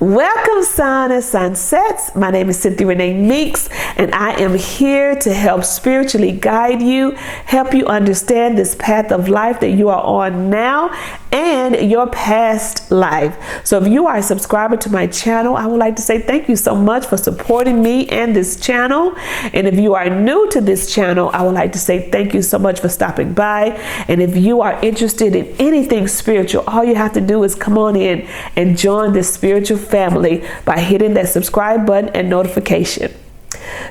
Welcome, sun and sunsets. My name is Cynthia Renee Meeks, and I am here to help spiritually guide you, help you understand this path of life that you are on now and your past life. So if you are a subscriber to my channel, I would like to say thank you so much for supporting me and this channel. And if you are new to this channel, I would like to say thank you so much for stopping by. And if you are interested in anything spiritual, all you have to do is come on in and join this spiritual family by hitting that subscribe button and notification.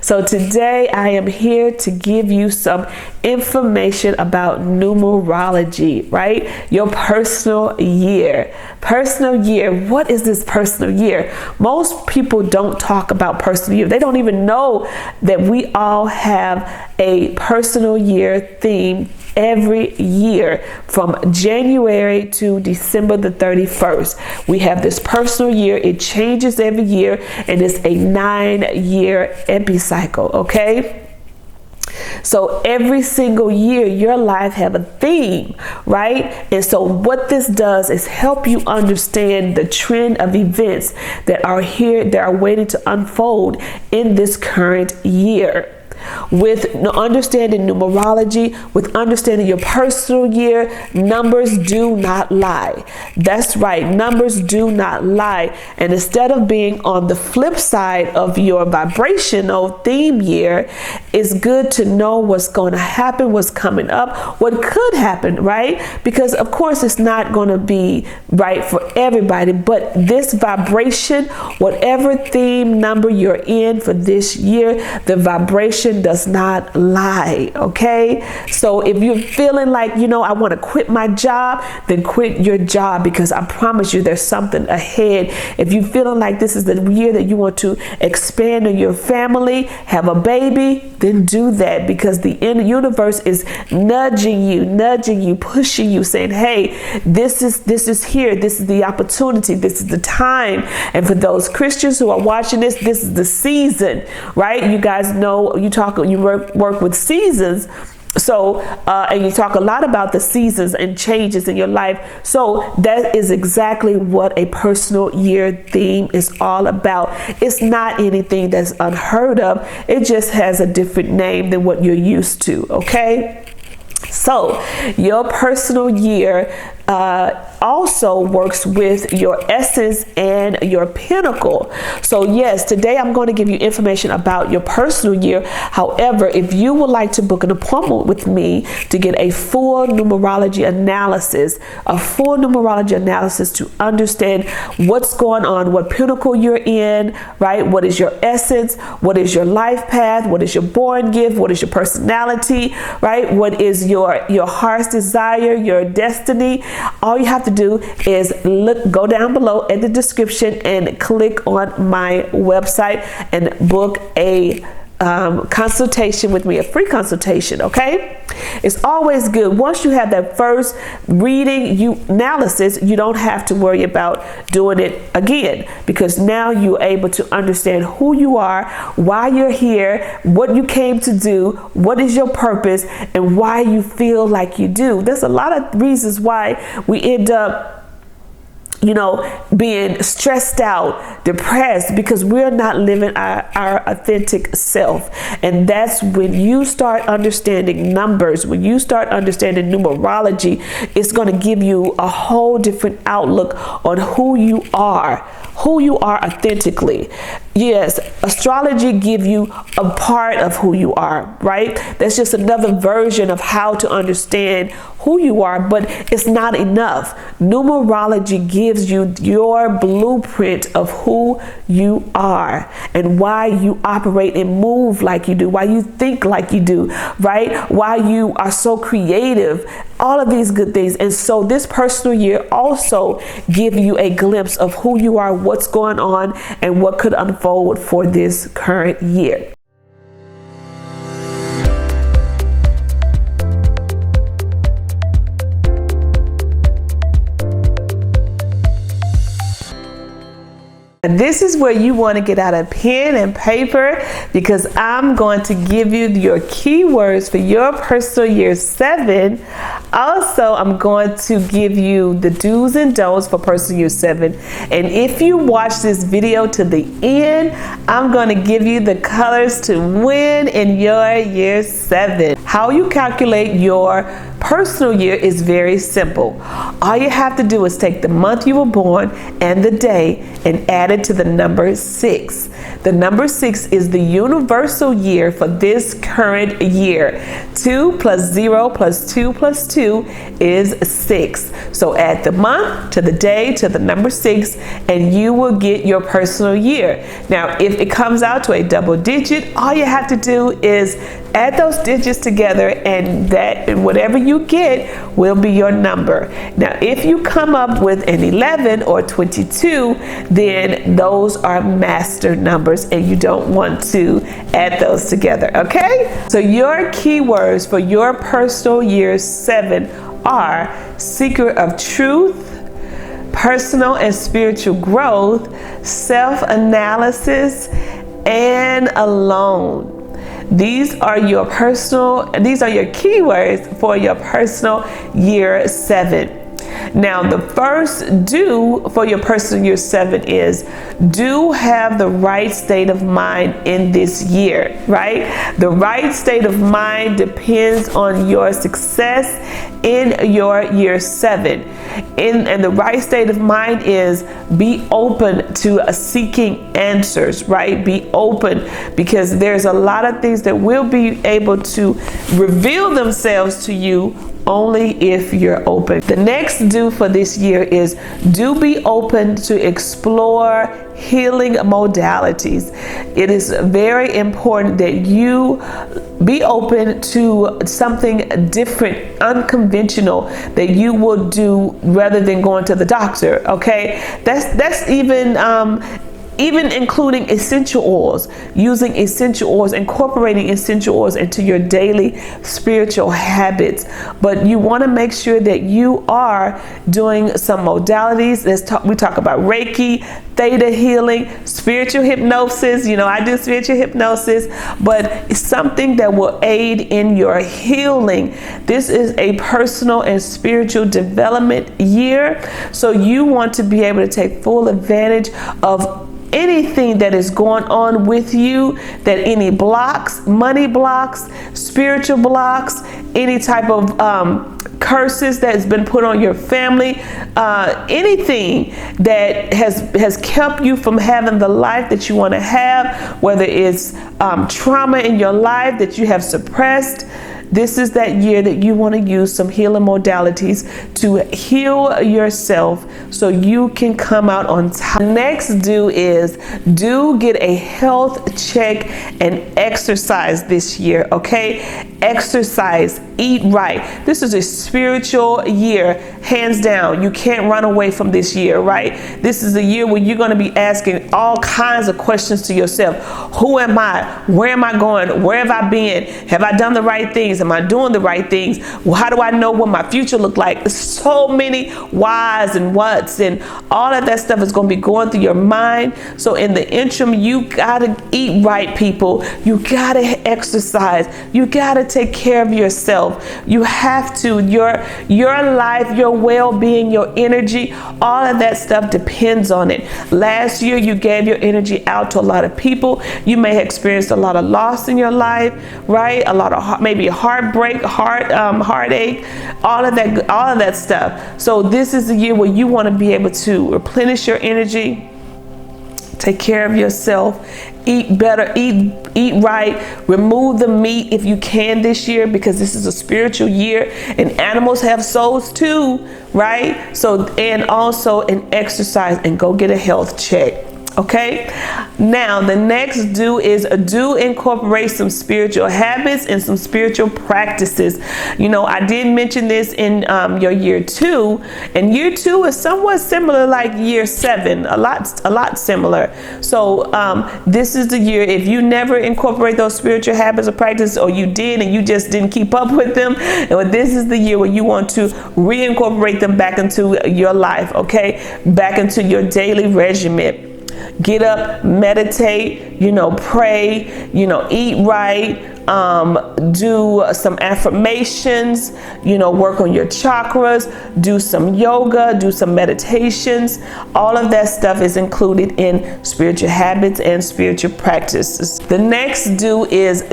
So today I am here to give you some information about numerology, right? Your personal year. Personal year. What is this personal year? Most people don't talk about personal year. They don't even know that we all have a personal year theme every year from January to December the 31st. We have this personal year. It changes every year, and it's a 9-year epicycle, okay? So every single year, your life have a theme, right? And so what this does is help you understand the trend of events that are here, that are waiting to unfold in this current year. With understanding numerology, with understanding your personal year, numbers do not lie. That's right, numbers do not lie. And instead of being on the flip side of your vibrational theme year, it's good to know what's going to happen, what's coming up, what could happen, right? Because of course it's not going to be right for everybody, but this vibration, whatever theme number you're in for this year, the vibration does not lie, okay? So if you're feeling like, I want to quit my job, then quit your job, because I promise you there's something ahead. If you're feeling like this is the year that you want to expand in your family, have a baby, then do that, because the universe is nudging you, pushing you, saying, hey, this is here. This is the opportunity. This is the time. And for those Christians who are watching this is the season, right? You guys know, you work with seasons. So, and you talk a lot about the seasons and changes in your life. So that is exactly what a personal year theme is all about. It's not anything that's unheard of. It just has a different name than what you're used to, okay? So your personal year also works with your essence and your pinnacle. So yes, today I'm going to give you information about your personal year. However, if you would like to book an appointment with me to get a full numerology analysis, to understand what's going on, what pinnacle you're in, right? What is your essence? What is your life path? What is your born gift? What is your personality, right? What is your heart's desire, your destiny? All you have to do is go down below in the description and click on my website and book a consultation with me, a free consultation, okay? It's always good. Once you have that first reading, analysis, you don't have to worry about doing it again, because now you're able to understand who you are, why you're here, what you came to do, what is your purpose, and why you feel like you do. There's a lot of reasons why we end up being stressed out, depressed, because we're not living our authentic self. And that's when you start understanding numbers, when you start understanding numerology, it's going to give you a whole different outlook on who you are authentically. Yes, astrology gives you a part of who you are, right? That's just another version of how to understand who you are, but it's not enough. Numerology gives you your blueprint of who you are and why you operate and move like you do, why you think like you do, right? Why you are so creative, all of these good things. And so this personal year also give you a glimpse of who you are, what's going on, and what could unfold for this current year. And this is where you want to get out a pen and paper, because I'm going to give you your keywords for your personal year 7. Also, I'm going to give you the do's and don'ts for personal year 7. And if you watch this video to the end, I'm going to give you the colors to win in your year 7. How you calculate your personal year is very simple. All you have to do is take the month you were born and the day and add it to the number 6. The number 6 is the universal year for this current year. 2 plus 0 plus 2 plus 2 is 6. So add the month to the day to the number 6 and you will get your personal year. Now, if it comes out to a double digit, all you have to do is add those digits together, and whatever you get will be your number. Now, if you come up with an 11 or 22, then those are master numbers and you don't want to add those together, okay? So your keywords for your personal year 7 are secret of truth, personal and spiritual growth, self-analysis, and alone. These are your keywords for your personal year 7. Now, the first do for your personal year 7 is do have the right state of mind in this year, right? The right state of mind depends on your success in your year 7. And the right state of mind is be open to seeking answers, right? Be open, because there's a lot of things that will be able to reveal themselves to you only if you're open. The next do for this year is do be open to explore healing modalities. It is very important that you be open to something different, unconventional, that you will do rather than going to the doctor, okay? That's even including essential oils, using essential oils, incorporating essential oils into your daily spiritual habits. But you want to make sure that you are doing some modalities. We talk about Reiki, Theta healing, spiritual hypnosis. You know, I do spiritual hypnosis, but it's something that will aid in your healing. This is a personal and spiritual development year, so you want to be able to take full advantage of anything that is going on with you, that any blocks, money blocks, spiritual blocks, any type of curses that has been put on your family, anything that has kept you from having the life that you want to have, whether it's trauma in your life that you have suppressed. This is that year that you want to use some healing modalities to heal yourself so you can come out on top. Next do is get a health check and exercise this year, okay? Exercise, eat right. This is a spiritual year, hands down. You can't run away from this year, right? This is a year where you're going to be asking all kinds of questions to yourself. Who am I? Where am I going? Where have I been? Have I done the right things? Am I doing the right things? Well, how do I know what my future look like? So many whys and whats and all of that stuff is going to be going through your mind. So in the interim, you got to eat right, people. You got to exercise. You got to take care of yourself. You have to. Your life, your well-being, your energy, all of that stuff depends on it. Last year, you gave your energy out to a lot of people. You may have experienced a lot of loss in your life, right? A lot of maybe heartbreak, heartache, all of that stuff. So this is the year where you want to be able to replenish your energy, take care of yourself, eat better, eat right, remove the meat if you can this year, because this is a spiritual year and animals have souls too, right? So, and also an exercise and go get a health check. Okay, now the next do is incorporate some spiritual habits and some spiritual practices. You know, I did mention this in your year 2, and year 2 is somewhat similar like year 7, a lot similar. So this is the year, if you never incorporate those spiritual habits or practices, or you did and you just didn't keep up with them, and this is the year where you want to reincorporate them back into your life, okay, back into your daily regimen. get up, meditate, pray, eat right, do some affirmations, work on your chakras, do some yoga, do some meditations. All of that stuff is included in spiritual habits and spiritual practices. The next do is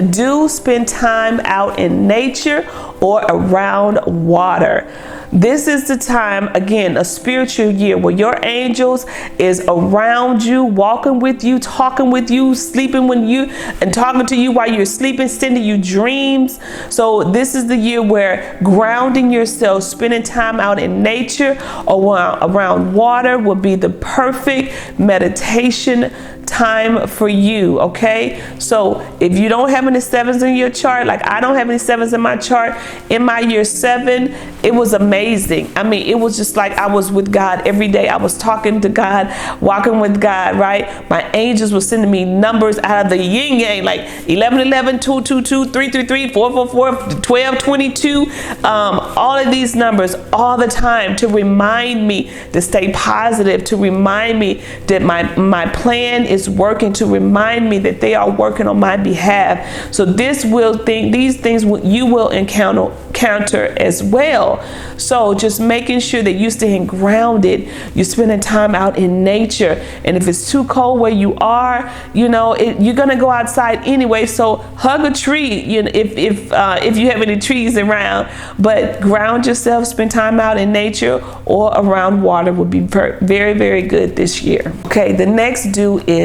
spend time out in nature or around water. This is the time, again, a spiritual year where your angels is around you, walking with you, talking with you, sleeping with you, and talking to you while you're sleeping, sending you dreams. So this is the year where grounding yourself, spending time out in nature or around water will be the perfect meditation time for you. Okay, so if you don't have any sevens in your chart, like I don't have any sevens in my chart, in my year 7, it was amazing. I mean, it was just like I was with God every day. I was talking to God, walking with God, right? My angels were sending me numbers out of the yin yang, like 1111, 222, 333, 444, 1222, all of these numbers all the time to remind me to stay positive, to remind me that my plan is working, to remind me that they are working on my behalf. So these things you will encounter as well. So just making sure that you're staying grounded, you're spending time out in nature. And if it's too cold where you are, you're gonna go outside anyway. So hug a tree, if you have any trees around. But ground yourself, spend time out in nature or around water would be very, very good this year. Okay, the next do is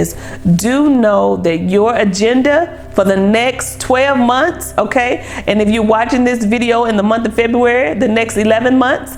know that your agenda for the next 12 months, okay? And if you're watching this video in the month of February, the next 11 months,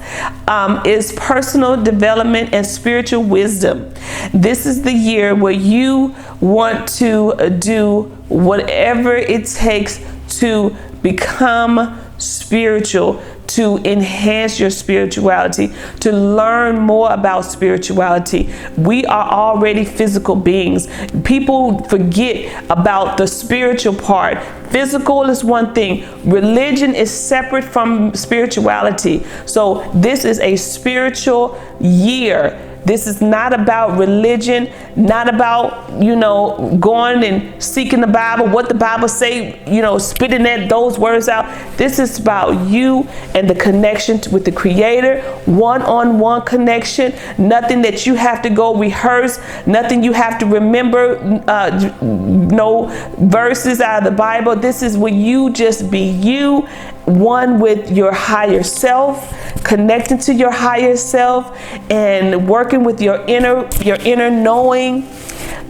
is personal development and spiritual wisdom. This is the year where you want to do whatever it takes to become spiritual, to enhance your spirituality, to learn more about spirituality. We are already physical beings. People forget about the spiritual part. Physical is one thing. Religion is separate from spirituality. So this is a spiritual year. This is not about religion, not about, going and seeking the Bible, what the Bible say, spitting those words out. This is about you and the connection with the Creator, one-on-one connection, nothing that you have to go rehearse, nothing you have to remember, no verses out of the Bible. This is where you just be you, one with your higher self, connecting to your higher self and working with your inner knowing,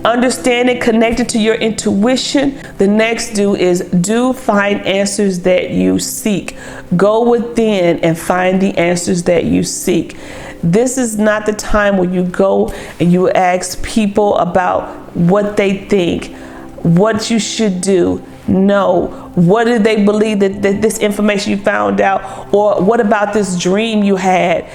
understanding, connected to your intuition. The next is find answers that you seek. Go within and find the answers that you seek. This is not the time when you go and you ask people about what they think, what you should do. No. What do they believe that this information you found out, or what about this dream you had?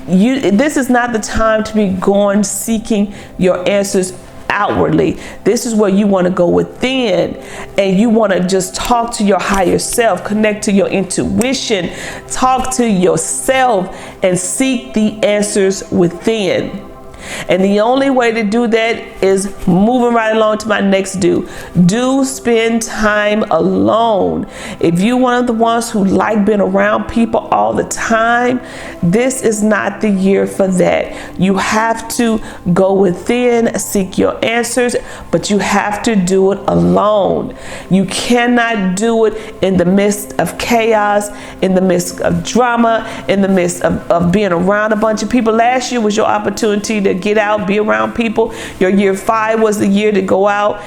This is not the time to be going seeking your answers outwardly. This is where you want to go within and you want to just talk to your higher self, connect to your intuition, talk to yourself and seek the answers within. And the only way to do that is moving right along to my next do spend time alone. If you're one of the ones who like being around people all the time, this is not the year for that. You have to go within, seek your answers, but you have to do it alone. You cannot do it in the midst of chaos, in the midst of drama, in the midst of being around a bunch of people. Last year was your opportunity to get out, be around people. Your year 5 was the year to go out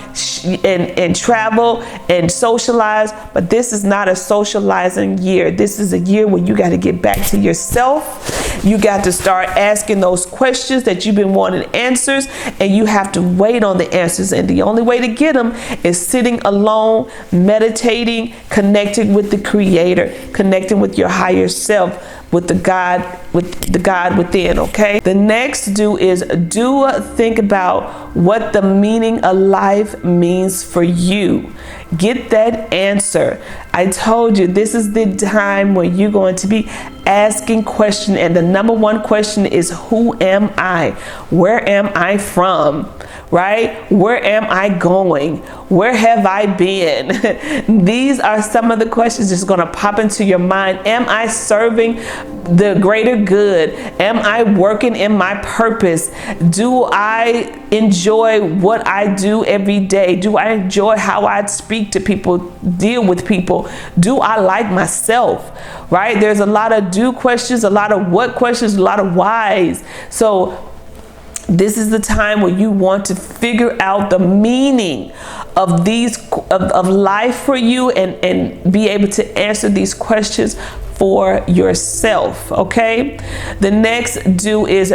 and travel and socialize, but this is not a socializing year. This is a year where you got to get back to yourself. You got to start asking those questions that you've been wanting answers, and you have to wait on the answers. And the only way to get them is sitting alone, meditating, connecting with the Creator, connecting with your higher self, with the God within. Okay, the next is think about what the meaning of life means for you. Get that answer. I told you this is the time when you're going to be asking questions, and the number one question is, who am I? Where am I from? right? Where am I going? Where have I been? These are some of the questions that's going to pop into your mind. Am I serving the greater good? Am I working in my purpose? Do I enjoy what I do every day? Do I enjoy how I speak to people, deal with people? Do I like myself? Right? There's a lot of do questions, a lot of what questions, a lot of whys. So this is the time where you want to figure out the meaning of these of life for you, and be able to answer these questions for yourself. Okay, the next do is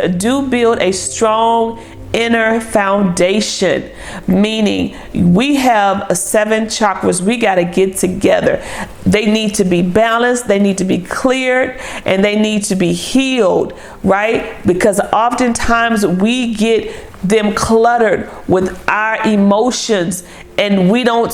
build a strong inner foundation, meaning we have 7 chakras we got to get together. They need to be balanced, they need to be cleared, and they need to be healed, right? Because oftentimes we get them cluttered with our emotions, and we don't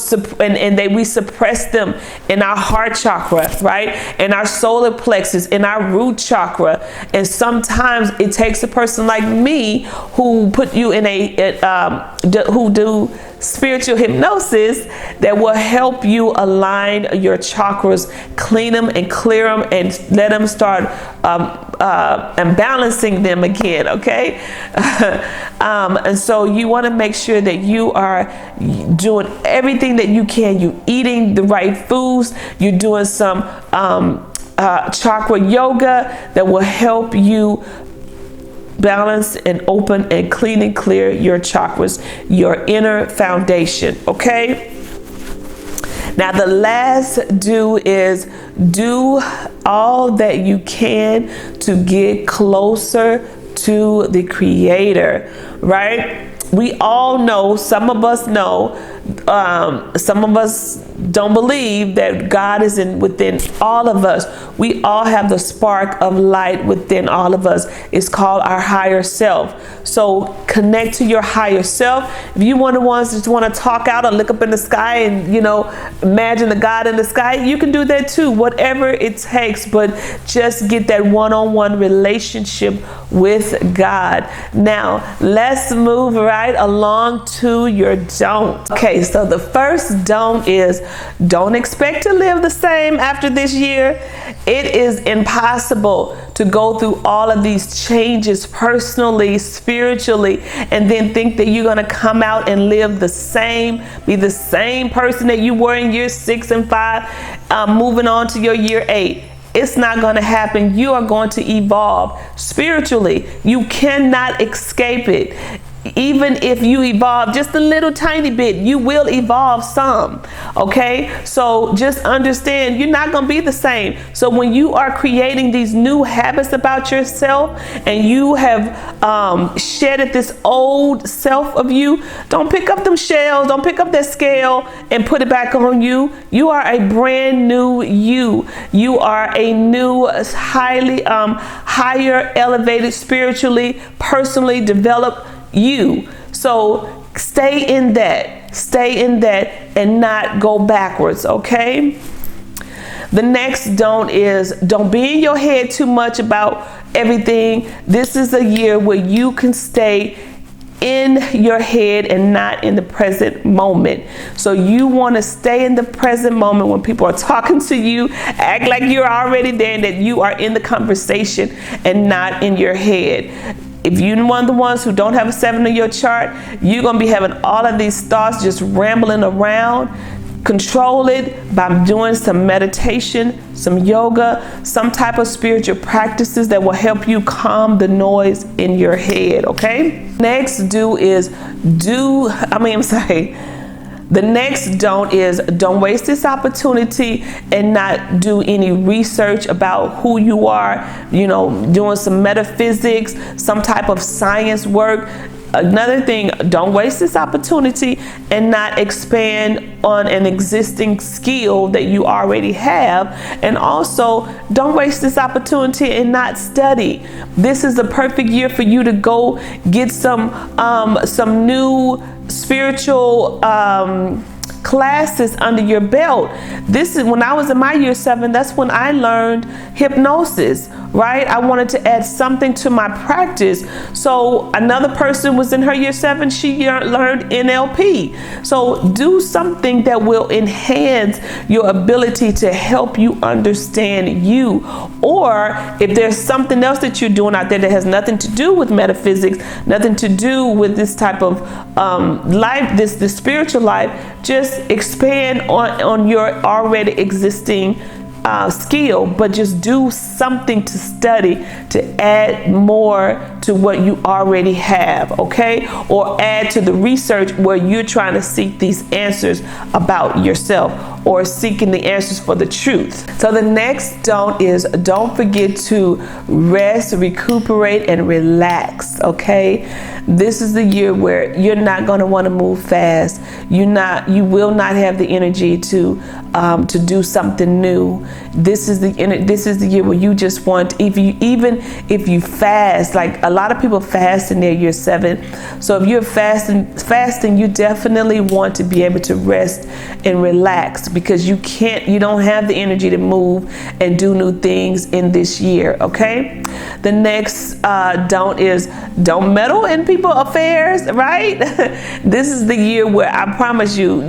we suppress them in our heart chakra, right? In our solar plexus, in our root chakra. And sometimes it takes a person like me who put you in who do spiritual hypnosis that will help you align your chakras, clean them and clear them, and let them start and balancing them again. Okay. And so you want to make sure that you are doing everything that you can. You eating the right foods. You're doing some chakra yoga that will help you balance and open and clean and clear your chakras, your inner foundation. Okay. Now the last do is do all that you can to get closer to the Creator, right? We all know, some of us know, some of us don't believe that God is within all of us. We all have the spark of light within all of us. It's called our higher self. So connect to your higher self. If you want the ones that want to talk out or look up in the sky and, imagine the God in the sky, you can do that too, whatever it takes, but just get that one-on-one relationship with God. Now, let's move right along to your don't. Okay, so the first don't is don't expect to live the same after this year. It is impossible to go through all of these changes personally, spiritually, and then think that you're going to come out and live the same, be the same person that you were in year 6 and 5, moving on to your year 8. It's not going to happen. You are going to evolve spiritually. You cannot escape it. Even if you evolve just a little tiny bit, you will evolve some. Okay, so just understand you're not going to be the same. So when you are creating these new habits about yourself, and you have shedded this old self of you, don't pick up them shells, don't pick up that scale and put it back on you. You are a brand new you. You are a new, highly higher, elevated, spiritually, personally developed you. So stay in that and not go backwards. Okay, the next don't is don't be in your head too much about everything. This is a year where you can stay in your head and not in the present moment. So you want to stay in the present moment. When people are talking to you, act like you're already there and that you are in the conversation and not in your head. If you're one of the ones who don't have a 7 in your chart, you're going to be having all of these thoughts just rambling around. Control it by doing some meditation, some yoga, some type of spiritual practices that will help you calm the noise in your head. Okay? Next the next don't is don't waste this opportunity and not do any research about who you are, doing some metaphysics, some type of science work. Another thing, don't waste this opportunity and not expand on an existing skill that you already have. And also, don't waste this opportunity and not study. This is the perfect year for you to go get some new spiritual classes under your belt. This is when I was in my year 7, that's when I learned hypnosis, right? I wanted to add something to my practice. So another person was in her year 7, she learned NLP. So do something that will enhance your ability to help you understand you. Or if there's something else that you're doing out there that has nothing to do with metaphysics, nothing to do with this type of life, this spiritual life, just expand on your already existing skill, but just do something to study to add more to what you already have, okay? Or add to the research where you're trying to seek these answers about yourself or seeking the answers for the truth. So the next don't is don't forget to rest, recuperate, and relax, okay? This is the year where you're not going to want to move fast. You will not have the energy to do something new. This is the year where you just want, even if you fast, like a lot of people fast in their year 7. So if you're fasting, you definitely want to be able to rest and relax, because you don't have the energy to move and do new things in this year, okay? The next don't is don't meddle in people's affairs, right? This is the year where I promise you,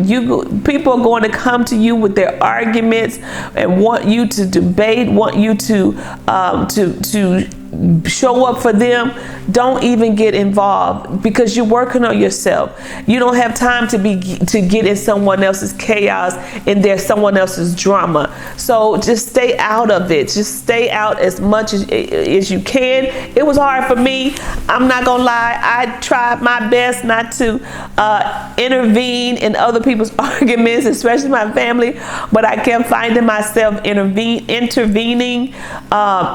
people are going to come to you with their arguments and want you to debate, want you to show up for them. Don't even get involved, because you're working on yourself. You don't have time to get in someone else's chaos and there's someone else's drama. So just stay out of it. Just stay out as much as you can. It was hard for me. I'm not gonna lie. I tried my best not to intervene in other people's arguments, especially my family, but I kept finding myself intervening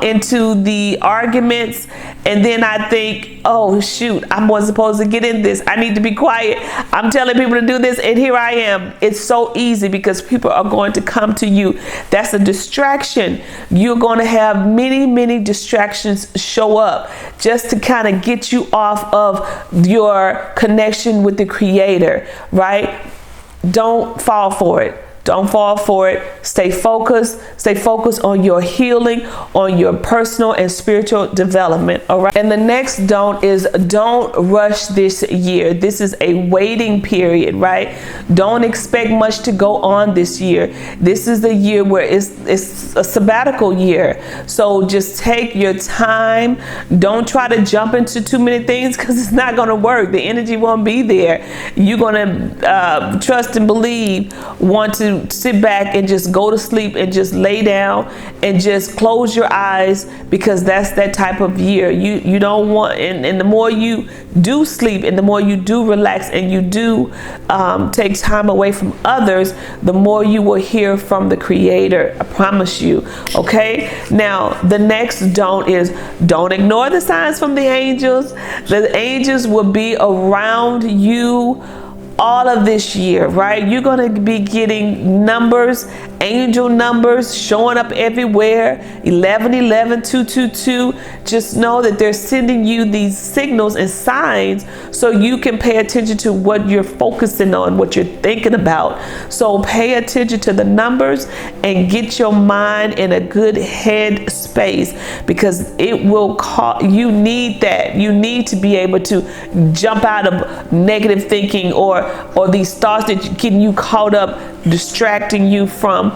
into the arguments, and then I think, oh shoot, I wasn't supposed to get in this. I need to be quiet. I'm telling people to do this, and here I am. It's so easy because people are going to come to you. That's a distraction. You're going to have many distractions show up just to kind of get you off of your connection with the Creator, right? Don't fall for it. Don't fall for it. Stay focused. Stay focused on your healing, on your personal and spiritual development. All right. And the next don't is don't rush this year. This is a waiting period, right? Don't expect much to go on this year. This is the year where it's a sabbatical year. So just take your time. Don't try to jump into too many things, because it's not going to work. The energy won't be there. You're going to trust and believe, want to sit back and just go to sleep and just lay down and just close your eyes, because that's that type of year. You don't want, and the more you do sleep and the more you do relax and you do take time away from others, the more you will hear from the Creator. I promise you. Okay. Now the next don't is don't ignore the signs from the angels. The angels will be around you all of this year, right? You're going to be getting numbers, angel numbers showing up everywhere. 1111, 222. Just know that they're sending you these signals and signs so you can pay attention to what you're focusing on, what you're thinking about. So pay attention to the numbers and get your mind in a good head space, because it will you need that. You need to be able to jump out of negative thinking or these thoughts that getting you caught up, distracting you from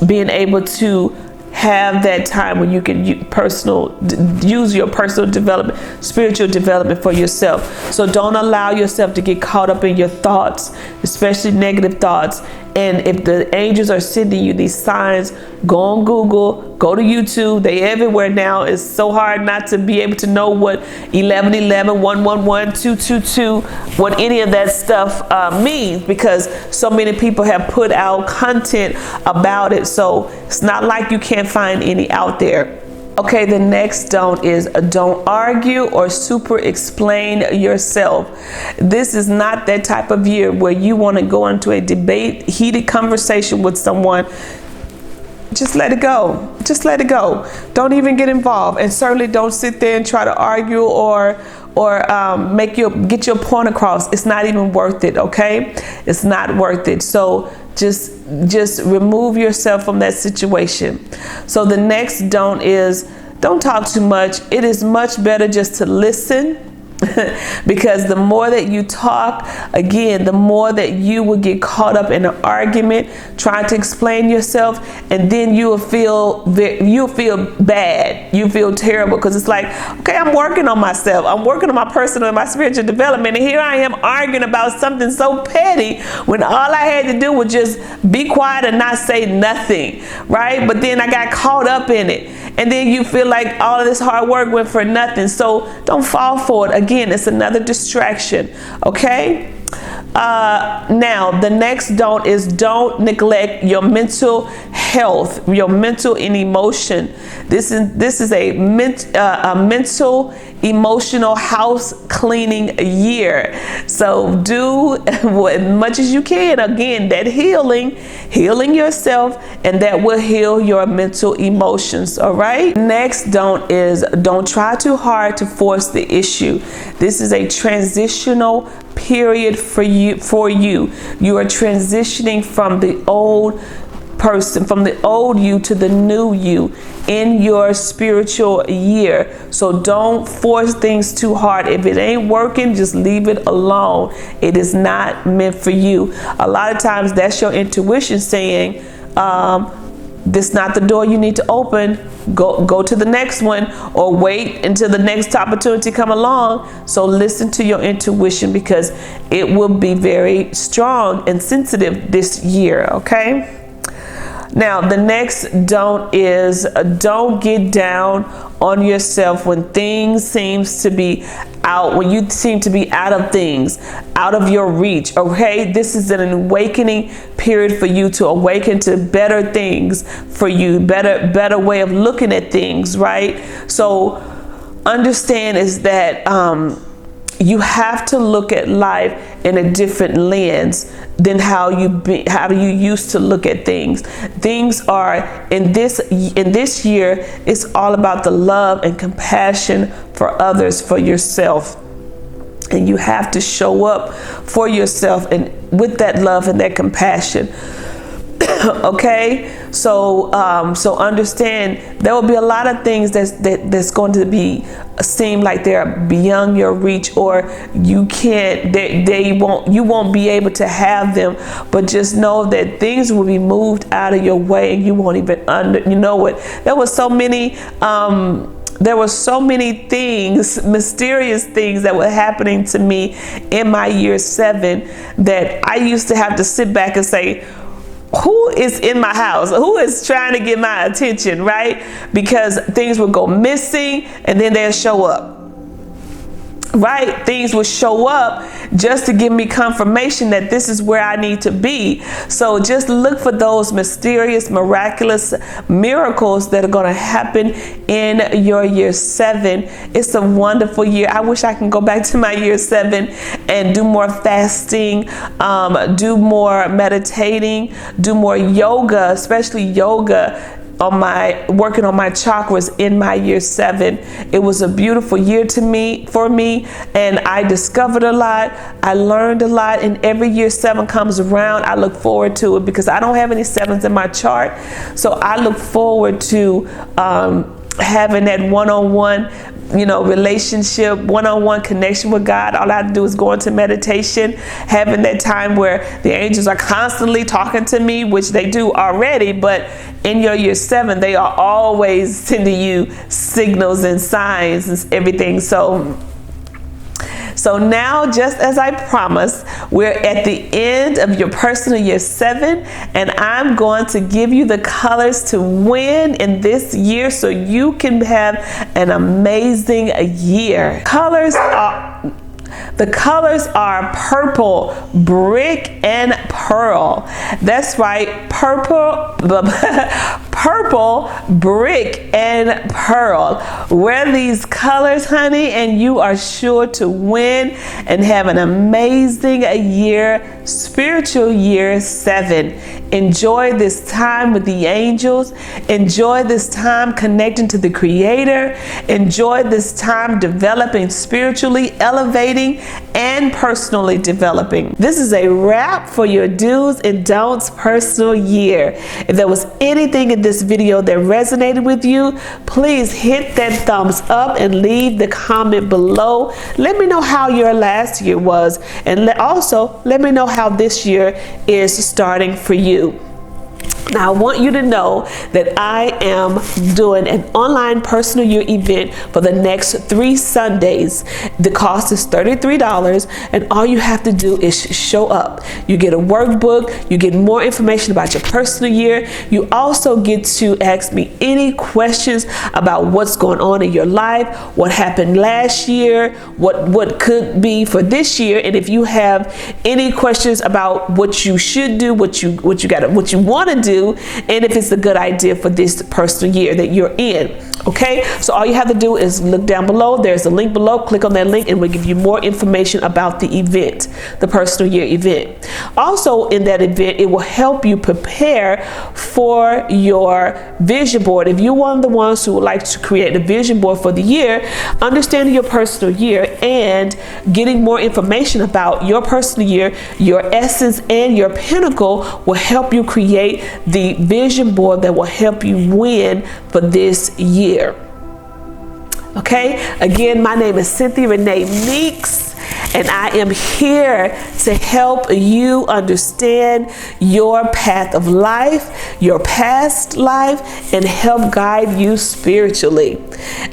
being able to have that time when you can use your personal development, spiritual development for yourself. So don't allow yourself to get caught up in your thoughts, especially negative thoughts. And if the angels are sending you these signs, go on Google, go to YouTube. They everywhere now. It's so hard not to be able to know what 1111, 111, 222, what any of that stuff means, because so many people have put out content about it. So it's not like you can't find any out there. Okay, the next don't is don't argue or super explain yourself. This is not that type of year where you want to go into a debate, heated conversation with someone. Just let it go. Just let it go. Don't even get involved, and certainly don't sit there and try to argue or get your point across. It's not even worth it. Okay, it's not worth it. So Just remove yourself from that situation. So the next don't is, don't talk too much. It is much better just to listen. Because the more that you talk, again, the more that you will get caught up in an argument trying to explain yourself, and then you'll feel bad. You feel terrible, because it's like, okay, I'm working on myself. I'm working on my personal and my spiritual development, and here I am arguing about something so petty when all I had to do was just be quiet and not say nothing, right? But then I got caught up in it, and then you feel like all of this hard work went for nothing. So don't fall for it. Again, it's another distraction, okay? Now, the next don't is, don't neglect your mental health, your mental and emotion. This is a mental, emotional house cleaning year. So do as much as you can. Again, that healing yourself, and that will heal your mental emotions. All right. Next don't is, don't try too hard to force the issue. This is a transitional period for you. You are transitioning from the old person, from the old you to the new you in your spiritual year. So don't force things too hard. If it ain't working, just leave it alone. It is not meant for you. A lot of times that's your intuition saying, this is not the door you need to open. Go to the next one, or wait until the next opportunity come along. So listen to your intuition, because it will be very strong and sensitive this year, okay? Now, the next don't is, don't get down on yourself when things seems to be out, when you seem to be out of things, out of your reach. Okay, this is an awakening period for you to awaken to better things for you, better way of looking at things, right? So understand is that you have to look at life in a different lens than how you used to look at things. Things are in this year, it's all about the love and compassion for others, for yourself. And you have to show up for yourself and with that love and that compassion. Okay, so understand there will be a lot of things that's going to be seem like they're beyond your reach, or you can't, you won't be able to have them. But just know that things will be moved out of your way, and you won't even you know what? There were so many things, mysterious things that were happening to me in my year 7 that I used to have to sit back and say, who is in my house? Who is trying to get my attention, right? Because things would go missing and then they'll show up. Right? Things will show up just to give me confirmation that this is where I need to be. So just look for those mysterious, miraculous miracles that are going to happen in your year 7. It's a wonderful year. I wish I can go back to my year 7 and do more fasting, do more meditating, do more yoga, especially yoga. Working on my chakras in my year 7. It was a beautiful year for me, and I discovered a lot. I learned a lot, and every year 7 comes around, I look forward to it, because I don't have any 7s in my chart. So I look forward to having that one-on-one relationship, one-on-one connection with God. All I have to do is go into meditation, having that time where the angels are constantly talking to me, which they do already, but in your year 7, they are always sending you signals and signs and everything. So now, just as I promised, we're at the end of your personal year 7, and I'm going to give you the colors to win in this year so you can have an amazing year. The colors are purple, brick, and pearl. That's right, purple, brick, and pearl. Wear these colors, honey, and you are sure to win and have an amazing year, spiritual year 7. Enjoy this time with the angels. Enjoy this time connecting to the Creator. Enjoy this time developing spiritually, elevating, and personally developing. This is a wrap for your do's and don'ts personal year. If there was anything in this video that resonated with you, please hit that thumbs up and leave the comment below. Let me know how your last year was, and also let me know how this year is starting for you. Now, I want you to know that I am doing an online personal year event for the next 3 Sundays. The cost is $33, and all you have to do is show up. You get a workbook, you get more information about your personal year. You also get to ask me any questions about what's going on in your life, what happened last year, what could be for this year, and if you have any questions about what you should do, what you want to do, and if it's a good idea for this personal year that you're in. Okay, so all you have to do is look down below. There's a link below. Click on that link and we'll give you more information about the event, the personal year event. Also, in that event, it will help you prepare for your vision board. If you're one of the ones who would like to create a vision board for the year, understanding your personal year and getting more information about your personal year, your essence, and your pinnacle will help you create the vision board that will help you win for this year. Okay, again, my name is Cynthia Renee Meeks, and I am here to help you understand your path of life, your past life, and help guide you spiritually.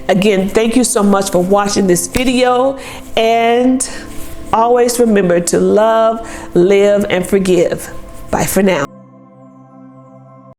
Again, thank you so much for watching this video, and always remember to love, live, and forgive. Bye for now.